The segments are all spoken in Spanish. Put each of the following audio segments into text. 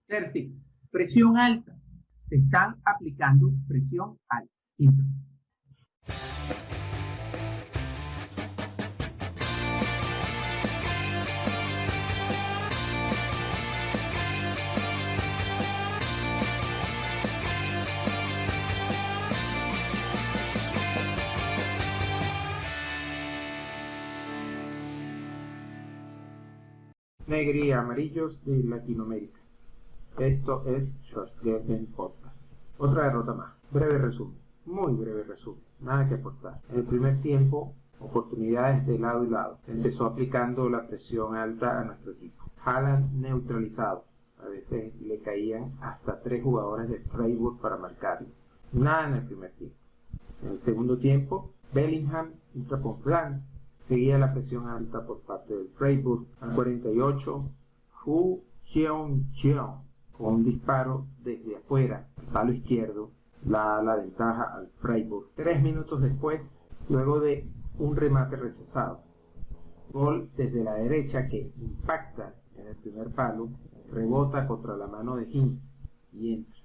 Tercero, presión alta. Se están aplicando presión alta. Quinto. Negri y amarillos de Latinoamérica. Esto es Schwarzgarten Podcast. Otra derrota más. Breve resumen. Muy breve resumen. Nada que aportar. En el primer tiempo, oportunidades de lado y lado. Empezó aplicando la presión alta a nuestro equipo. Haaland neutralizado. A veces le caían hasta 3 jugadores de Freiburg para marcarlo. Nada en el primer tiempo. En el segundo tiempo, Bellingham y Trapontlan seguía la presión alta por parte del Freiburg. Al 48, Hu Jeong-jeong con un disparo desde afuera, al palo izquierdo, da la ventaja al Freiburg. 3 minutos después, luego de un remate rechazado, gol desde la derecha que impacta en el primer palo, rebota contra la mano de Hinz y entra,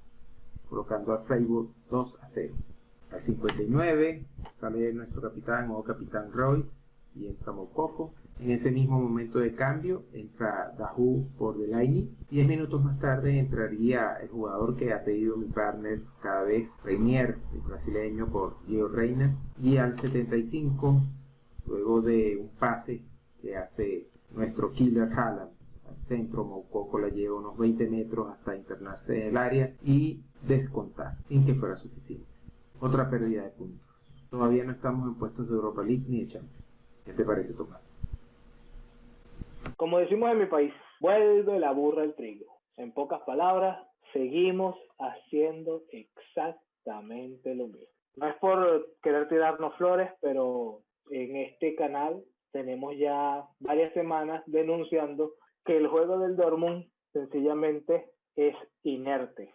colocando al Freiburg 2-0. Al 59 sale nuestro capitán, nuevo capitán Royce, y entra Moukoko. En ese mismo momento de cambio entra Dahoud por Delaney. 10 minutos más tarde entraría el jugador que ha pedido mi partner cada vez, Reinier, el brasileño, por Gio Reyna. Y al 75, luego de un pase que hace nuestro killer Haaland al centro, Moukoko la lleva unos 20 metros hasta internarse en el área y descontar, sin que fuera suficiente. Otra pérdida de puntos. Todavía no estamos en puestos de Europa League ni de Champions. ¿Qué te parece, Tomás? Como decimos en mi país, vuelve la burra al trigo. En pocas palabras, seguimos haciendo exactamente lo mismo. No es por querer tirarnos flores, pero en este canal tenemos ya varias semanas denunciando que el juego del Dortmund sencillamente es inerte.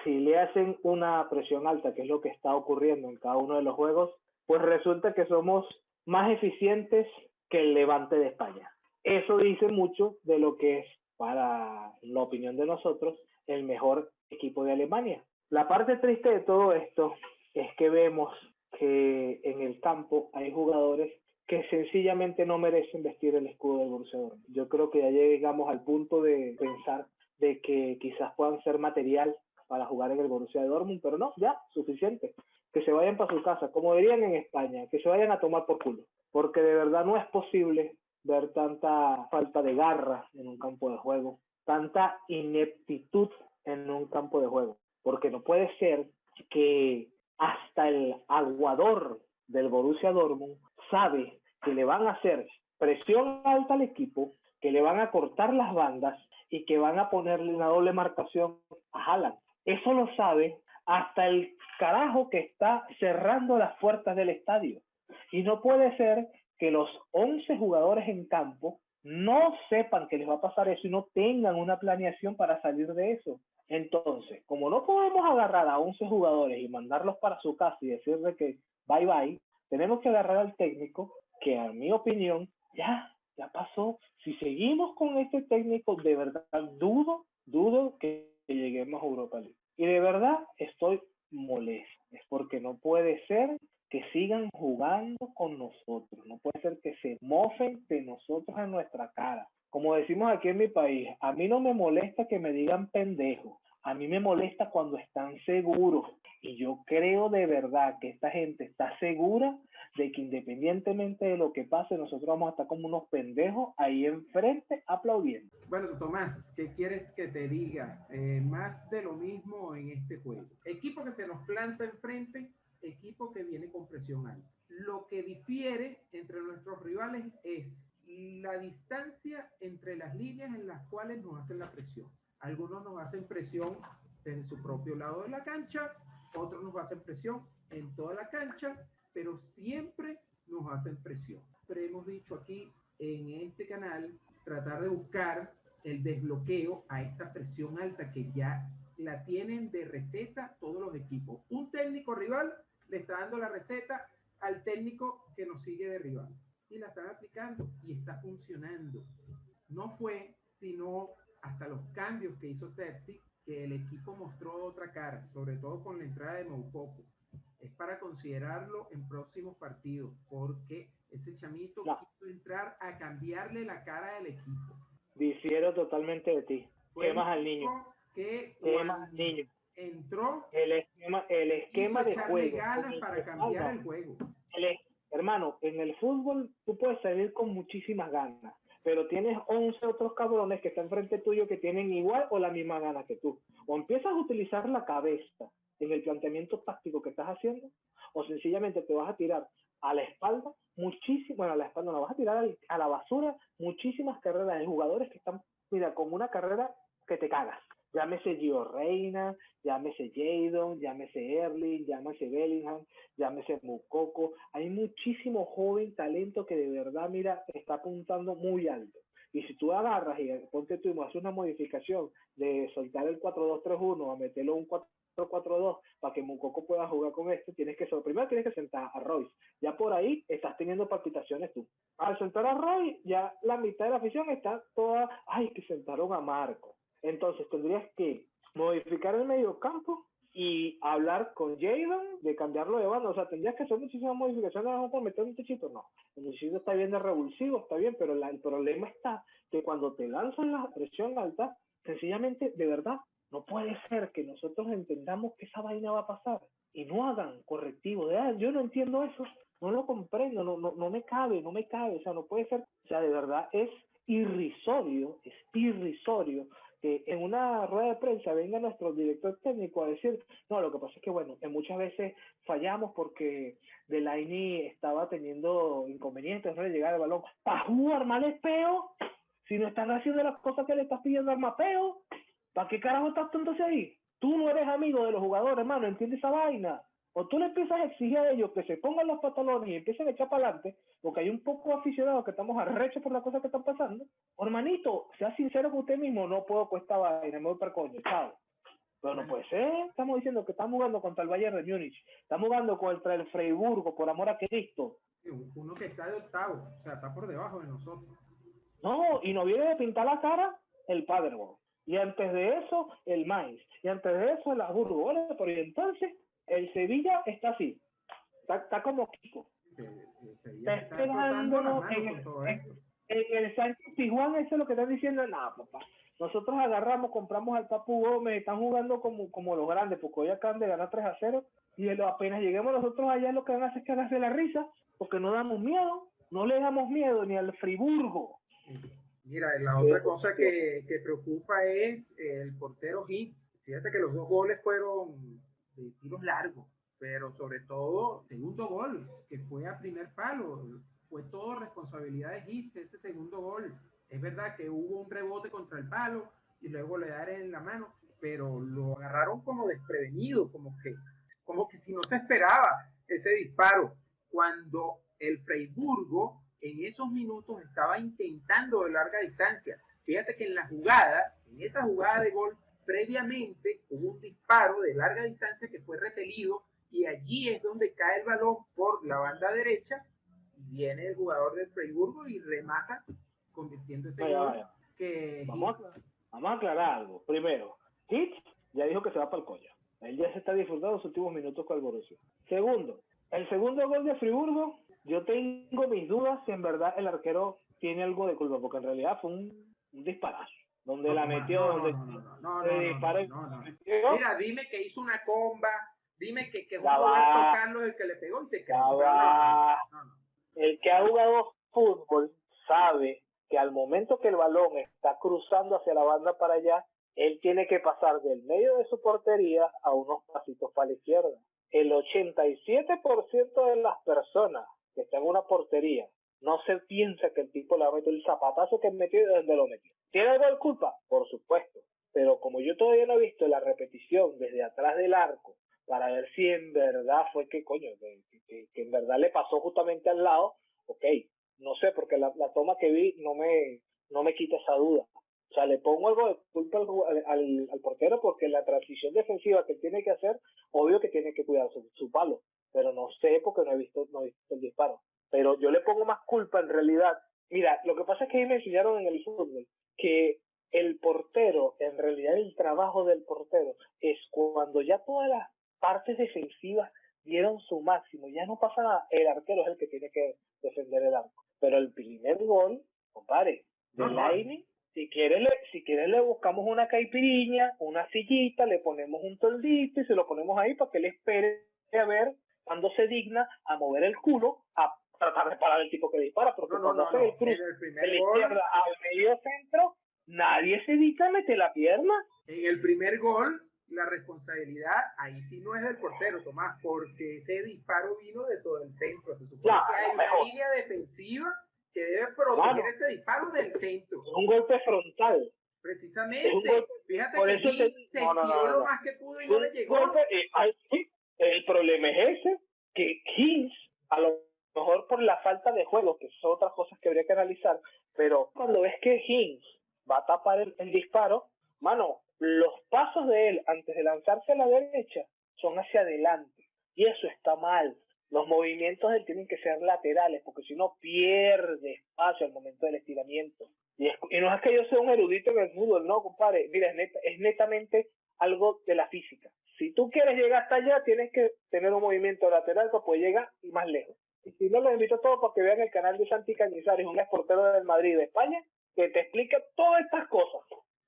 Si le hacen una presión alta, que es lo que está ocurriendo en cada uno de los juegos, pues resulta que somos más eficientes que el Levante de España. Eso dice mucho de lo que es, para la opinión de nosotros, el mejor equipo de Alemania. La parte triste de todo esto es que vemos que en el campo hay jugadores que sencillamente no merecen vestir el escudo del Borussia Dortmund. Yo creo que ya llegamos al punto de pensar de que quizás puedan ser material para jugar en el Borussia Dortmund, pero no, ya, suficiente. Que se vayan para su casa, como dirían en España, que se vayan a tomar por culo. Porque de verdad no es posible ver tanta falta de garra en un campo de juego, tanta ineptitud en un campo de juego. Porque no puede ser que hasta el aguador del Borussia Dortmund sabe que le van a hacer presión alta al equipo, que le van a cortar las bandas y que van a ponerle una doble marcación a Haaland. Eso lo sabe hasta el carajo que está cerrando las puertas del estadio. Y no puede ser que los 11 jugadores en campo no sepan que les va a pasar eso y no tengan una planeación para salir de eso. Entonces, como no podemos agarrar a 11 jugadores y mandarlos para su casa y decirle que bye bye, tenemos que agarrar al técnico que, a mi opinión, ya pasó. Si seguimos con este técnico, de verdad dudo que lleguemos a Europa League. Y de verdad estoy molesto. Es porque no puede ser que sigan jugando con nosotros. No puede ser que se mofen de nosotros en nuestra cara. Como decimos aquí en mi país, a mí no me molesta que me digan pendejo. A mí me molesta cuando están seguros. Y yo creo de verdad que esta gente está segura de que independientemente de lo que pase, nosotros vamos a estar como unos pendejos ahí enfrente aplaudiendo. Bueno, Tomás, ¿qué quieres que te diga? Más de lo mismo en este juego. Equipo que se nos planta enfrente, equipo que viene con presión alta. Lo que difiere entre nuestros rivales es la distancia entre las líneas en las cuales nos hacen la presión. Algunos nos hacen presión desde su propio lado de la cancha, otros nos hacen presión en toda la cancha, pero siempre nos hacen presión. Pero hemos dicho aquí en este canal tratar de buscar el desbloqueo a esta presión alta que ya la tienen de receta todos los equipos. Un técnico rival le está dando la receta al técnico que nos sigue de rival y la están aplicando y está funcionando. No fue sino hasta los cambios que hizo Terzi, que el equipo mostró otra cara, sobre todo con la entrada de Moukoko. Es para considerarlo en próximos partidos, porque ese chamito quiso entrar a cambiarle la cara del equipo. Difiero totalmente de ti. Quemas al niño. Quemas al niño. Entró el esquema de juego ganas para cambiar el juego. Hermano, en el fútbol tú puedes salir con muchísimas ganas, pero tienes 11 otros cabrones que están frente tuyo que tienen igual o la misma gana que tú. O empiezas a utilizar la cabeza en el planteamiento táctico que estás haciendo, o sencillamente te vas a tirar a la espalda a la espalda no, vas a tirar a la basura muchísimas carreras de jugadores que están, mira, con una carrera que te cagas. Llámese Gio Reyna, llámese Jadon, llámese Erling, llámese Bellingham, llámese Moukoko. Hay muchísimo joven talento que de verdad, mira, está apuntando muy alto. Y si tú agarras y ponte tú y haces una modificación de soltar el 4-2-3-1 a meterlo un 4-4-2 para que Moukoko pueda jugar con esto, primero tienes que sentar a Royce. Ya por ahí estás teniendo palpitaciones tú. Al sentar a Royce, ya la mitad de la afición está toda, que sentaron a Marco. Entonces tendrías que modificar el medio campo y hablar con Jadon de cambiarlo de banda. O sea, tendrías que hacer muchísimas modificaciones para meter un techito. No, el techito está bien de revulsivo, está bien, pero el problema está que cuando te lanzan la presión alta, sencillamente, de verdad, no puede ser que nosotros entendamos que esa vaina va a pasar y no hagan correctivo. Yo no entiendo eso, no lo comprendo, no me cabe, o sea, no puede ser. O sea, de verdad es irrisorio que en una rueda de prensa venga nuestro director técnico a decir, no, lo que pasa es que, bueno, muchas veces fallamos porque Delaney estaba teniendo inconvenientes, no le llegaba el balón. ¿Para jugar mal es peo? Si no están haciendo las cosas que le estás pidiendo al mapeo, ¿para qué carajo estás entonces ahí? Tú no eres amigo de los jugadores, hermano, ¿entiendes esa vaina? O tú le empiezas a exigir a ellos que se pongan los pantalones y empiecen a echar para adelante, porque hay un poco aficionados que estamos arrechos por las cosas que están pasando. Hermanito, sea sincero con usted mismo, no puedo con esta vaina, me voy para coño, chao. Pero no puede ser, estamos diciendo que estamos jugando contra el Bayern de Múnich, estamos jugando contra el Freiburgo, por amor a Cristo. Uno que está de octavo, o sea, está por debajo de nosotros. No, y nos viene de pintar la cara el Paderborn. Y antes de eso, el Mainz. Y antes de eso, el Hamburgo. Por entonces, el Sevilla está así. Está como Kiko. Está esperándonos en el Sánchez Tijuana. Eso es lo que están diciendo. Nada, papá. Nosotros agarramos, compramos al Papu Gómez. Están jugando como los grandes, porque hoy acaban de ganar 3-0. Y apenas lleguemos nosotros allá, lo que van a hacer es cagarse la risa, porque no damos miedo. No le damos miedo ni al Friburgo. Mira, la otra cosa que preocupa es el portero Hit. Fíjate que los 2 goles fueron de tiros largos, pero sobre todo, segundo gol, que fue a primer palo, fue todo responsabilidad de Hit, ese segundo gol. Es verdad que hubo un rebote contra el palo y luego le daron en la mano, pero lo agarraron como desprevenido, como que si no se esperaba ese disparo, cuando el Freiburgo en esos minutos estaba intentando de larga distancia. Fíjate que en esa jugada de gol, previamente hubo un disparo de larga distancia que fue repelido y allí es donde cae el balón por la banda derecha y viene el jugador del Freiburgo y remata convirtiendo ese gol. Vamos a aclarar algo. Primero, Hitz ya dijo que se va para el coño. Él ya se está disfrutando los últimos minutos con el Borussia. Segundo, el segundo gol de Friburgo, yo tengo mis dudas si en verdad el arquero tiene algo de culpa, porque en realidad fue un disparazo. Donde la metió, Mira, dime que hizo una comba, dime que Juan Roberto Carlos el que le pegó y te creo. El que ha jugado fútbol sabe que al momento que el balón está cruzando hacia la banda para allá, él tiene que pasar del medio de su portería a unos pasitos para la izquierda. El 87% de las personas que están en una portería no se piensa que el tipo le ha metido el zapatazo que metió y de donde lo metió. ¿Tiene algo de culpa? Por supuesto. Pero como yo todavía no he visto la repetición desde atrás del arco para ver si en verdad fue que en verdad le pasó justamente al lado, ok, no sé, porque la toma que vi no me quita esa duda. O sea, le pongo algo de culpa al portero porque la transición defensiva que él tiene que hacer, obvio que tiene que cuidar su palo, pero no sé porque no he visto el disparo. Pero yo le pongo más culpa en realidad. Mira, lo que pasa es que ahí me enseñaron en el fútbol que el portero portero, en realidad el trabajo del portero es cuando ya todas las partes defensivas dieron su máximo, ya no pasa nada, el arquero es el que tiene que defender el arco. Pero el primer gol, compadre, de Lainez, si quieres le buscamos una caipiriña, una sillita, le ponemos un toldito y se lo ponemos ahí para que él espere a ver cuando se digna a mover el culo, a tratar de parar el tipo que dispara, porque cuando hace el cruce de la izquierda al medio centro, nadie se dedica a meter la pierna. En el primer gol, la responsabilidad ahí sí no es del portero, Tomás, porque ese disparo vino de todo el centro. Se supone que hay una línea defensiva que debe proteger ese disparo del centro. Un golpe frontal. Precisamente. Fíjate por que eso se tiró lo más que pudo y no le llegó. El problema es ese, que Higgins, a lo mejor por la falta de juego, que son otras cosas que habría que analizar, pero cuando ves que Higgins va a tapar el disparo, mano, los pasos de él antes de lanzarse a la derecha son hacia adelante, y eso está mal. Los movimientos de él tienen que ser laterales, porque si no pierde espacio al momento del estiramiento. Y no es que yo sea un erudito en el fútbol, no, compadre. Mira, es netamente algo de la física. Si tú quieres llegar hasta allá, tienes que tener un movimiento lateral para poder llegar más lejos. Y si no, los invito a todos para que vean el canal de Santi Cañizares, un exportero del Madrid de España, que te explica todas estas cosas.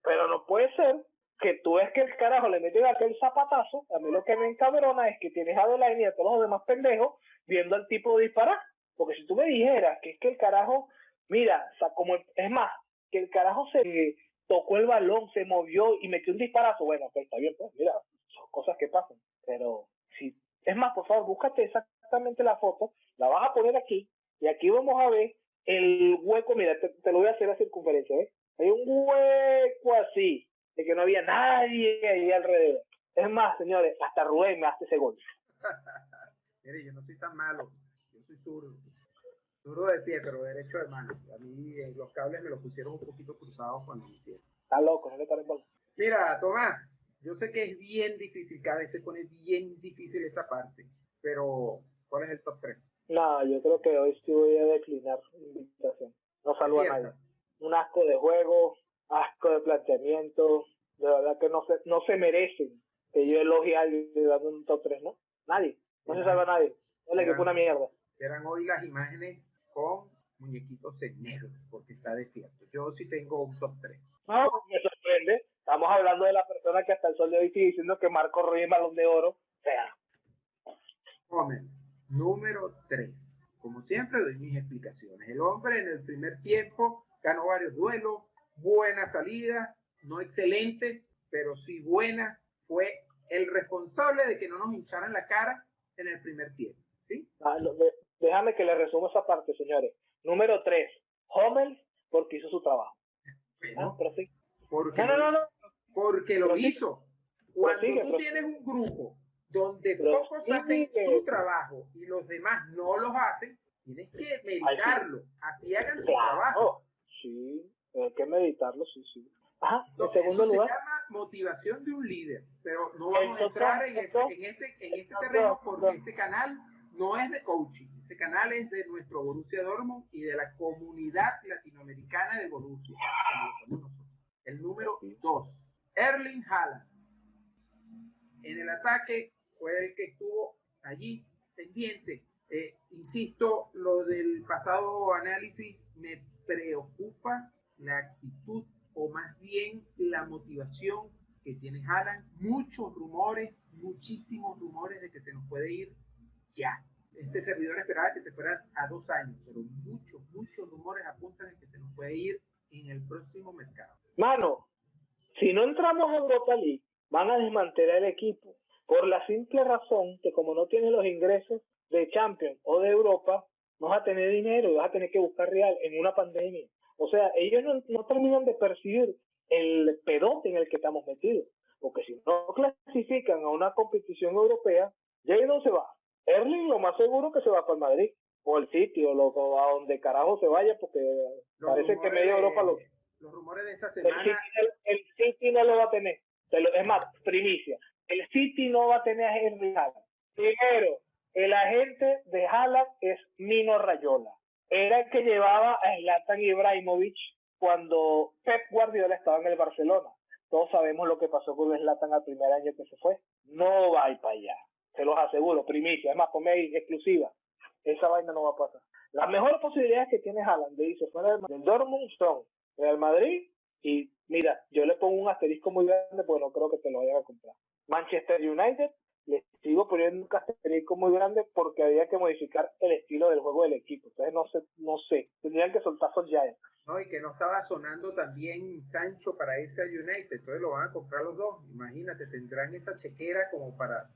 Pero no puede ser que tú ves que el carajo le mete aquel zapatazo. A mí lo que me encabrona es que tienes a Delaine y a todos los demás pendejos viendo al tipo disparar. Porque si tú me dijeras que es que el carajo, mira, o sea, como es más, que el carajo se tocó el balón, se movió y metió un disparazo, bueno, pues está bien, pues mira, son cosas que pasan. Pero si es más, por favor, búscate exactamente la foto, la vas a poner aquí y aquí vamos a ver el hueco. Mira, te lo voy a hacer a circunferencia, ¿ves? Hay un hueco así, de que no había nadie ahí alrededor. Es más, señores, hasta Rubén me hace ese gol. Mire, yo no soy tan malo, yo soy zurdo de pie, pero derecho de mano. A mí los cables me los pusieron un poquito cruzados cuando me hicieron. Está loco, no le paren bola. Mira, Tomás, yo sé que es bien difícil, cada vez se pone bien difícil esta parte, pero ¿cuál es el top 3? No, yo creo que hoy sí voy a declinar invitación. No saludo a nadie. Un asco de juego, asco de planteamiento, de verdad que no se merecen que yo elogie a alguien dando un top 3, ¿no? Nadie, no se salva a nadie, no le equipo una mierda. Eran hoy las imágenes con muñequitos en negro, porque está desierto. Yo sí tengo un top 3. No, me sorprende, estamos hablando de la persona que hasta el sol de hoy sigue diciendo que Marco Ruiz es Balón de Oro, o sea. Gómez, número 3. Como siempre doy mis explicaciones. El hombre en el primer tiempo ganó varios duelos, buenas salidas, no excelentes, pero sí buenas. Fue el responsable de que no nos hincharan la cara en el primer tiempo. ¿Sí? Déjame que le resumo esa parte, señores. Número 3, Hummels, porque hizo su trabajo. Bueno, pero sí. Porque lo hizo. Cuando tú tienes un grupo donde pocos hacen su trabajo y los demás no los hacen, tienes que meditarlo. Así hagan su trabajo. Sí, hay que meditarlo, sí. Ajá, entonces, en segundo lugar, se llama motivación de un líder, pero no vamos a entrar en este terreno porque este canal no es de coaching. Este canal es de nuestro Borussia Dortmund y de la comunidad latinoamericana de Borussia, como lo somos nosotros. El número 2, Erling Haaland. En el ataque fue el que estuvo allí pendiente. Insisto, lo del pasado análisis me preocupa la actitud o más bien la motivación que tiene Haaland. Muchos rumores, muchísimos rumores de que se nos puede ir ya. Este servidor esperaba que se fuera a 2 años, pero muchos rumores apuntan a que se nos puede ir en el próximo mercado. Mano, si no entramos a Europa League, van a desmantelar el equipo por la simple razón que como no tiene los ingresos de Champions o de Europa, no vas a tener dinero y vas a tener que buscar real en una pandemia. O sea, ellos no terminan de percibir el pedote en el que estamos metidos, porque si no clasifican a una competición europea, ¿ya ahí no se va? Erling lo más seguro que se va para el Madrid, o el City, o a donde carajo se vaya, porque parece que media Europa lo... Los rumores de esta semana... El City no lo va a tener. Es más, primicia. El City no va a tener a Erling Haaland. Primero, el agente de Haaland es Mino Raiola. Era el que llevaba a Zlatan Ibrahimovic cuando Pep Guardiola estaba en el Barcelona. Todos sabemos lo que pasó con Zlatan al primer año que se fue. No va a ir para allá. Se los aseguro, primicia. Además, ponme ahí exclusiva. Esa vaina no va a pasar. Las mejores posibilidades que tiene Haaland de irse fuera del Dortmund son Real Madrid y, mira, yo le pongo un asterisco muy grande porque no creo que te lo vayan a comprar. Manchester United, le sigo poniendo un asterisco muy grande porque había que modificar el estilo del juego del equipo. Entonces, no sé. Tendrían que soltar Solskjaer. No, y que no estaba sonando también Sancho para irse a United, entonces lo van a comprar los dos. Imagínate, tendrán esa chequera como para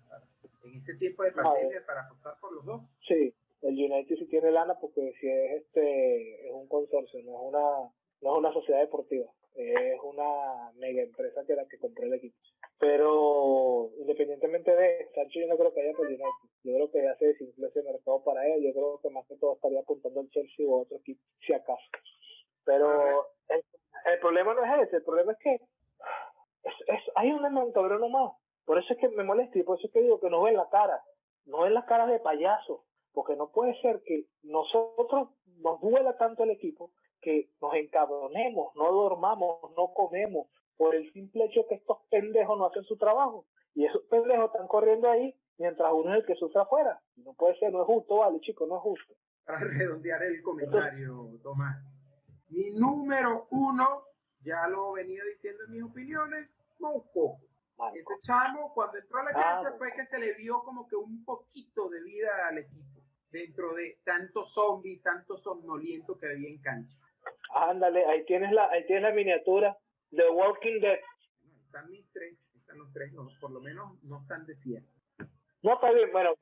en este tiempo de pandemia para apostar por los dos. Sí, el United sí tiene lana porque si es un consorcio, no es una sociedad deportiva, es una mega empresa que era que compró el equipo. Pero independientemente de Sancho, yo no creo que haya por United. Yo creo que ya se desinfló ese mercado para él. Yo creo que más que todo estaría apuntando al Chelsea o otro equipo, si acaso. Pero el problema no es ese, el problema es que hay un cabrón más. Por eso es que me molesta y por eso es que digo que no ven la cara, no ven las caras de payaso, porque no puede ser que nosotros nos duela tanto el equipo que nos encabronemos, no dormamos, no comemos, por el simple hecho que estos pendejos no hacen su trabajo. Y esos pendejos están corriendo ahí mientras uno es el que sufre afuera. No puede ser, no es justo, vale, chicos, no es justo. Para redondear el comentario, Tomás. Mi número 1, ya lo venía diciendo en mis opiniones, Moukoko. Ese chamo, cuando entró a la cancha, fue que se le vio como que un poquito de vida al equipo, dentro de tanto zombie, tanto somnoliento que había en cancha. Ándale, ahí tienes la miniatura de Walking Dead. Están los tres, no, por lo menos no están de 100. No, está bien, bueno,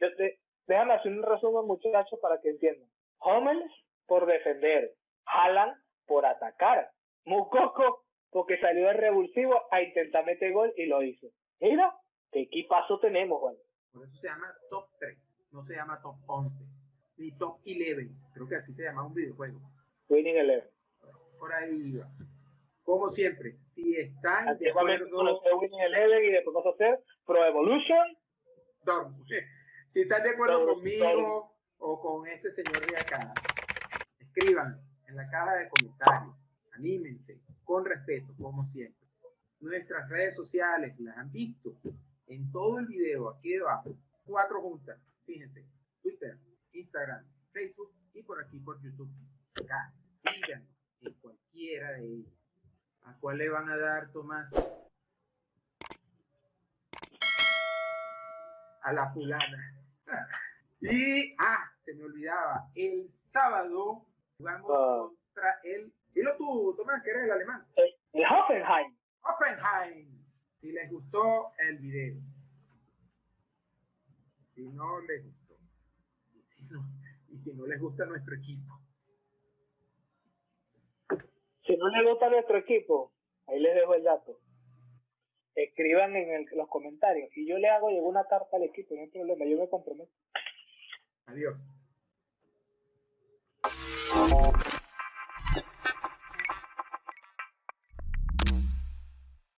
déjame hacer un resumen, muchachos, para que entiendan. Hummels por defender, Haaland por atacar, Moukoko porque salió de revulsivo a intentar meter gol y lo hizo. Mira, qué equipazo tenemos, ¿vale? Por eso se llama Top 3, no se llama Top 11, ni Top 11, creo que así se llama un videojuego. Winning 11. Por ahí va. Como siempre, si están de acuerdo... Vamos a hacer Winning 11 y después vamos a hacer Pro Evolution. Si están de acuerdo conmigo o con este señor de acá, escriban en la caja de comentarios, anímense, con respeto, como siempre. Nuestras redes sociales las han visto en todo el video, aquí debajo, 4 juntas, fíjense, Twitter, Instagram, Facebook y por aquí por YouTube. Acá, sigan en cualquiera de ellos. ¿A cuál le van a dar, Tomás? A la fulana. Y, se me olvidaba, el sábado jugamos contra el... Dilo tú, Tomás, que eres el alemán. El Hoffenheim. Hoffenheim. Si les gustó el video. Si no les gustó. Y si no les gusta nuestro equipo. Si no les gusta nuestro equipo, ahí les dejo el dato. Escriban en los comentarios y yo le hago llegar una carta al equipo, no hay problema, yo me comprometo. Adiós.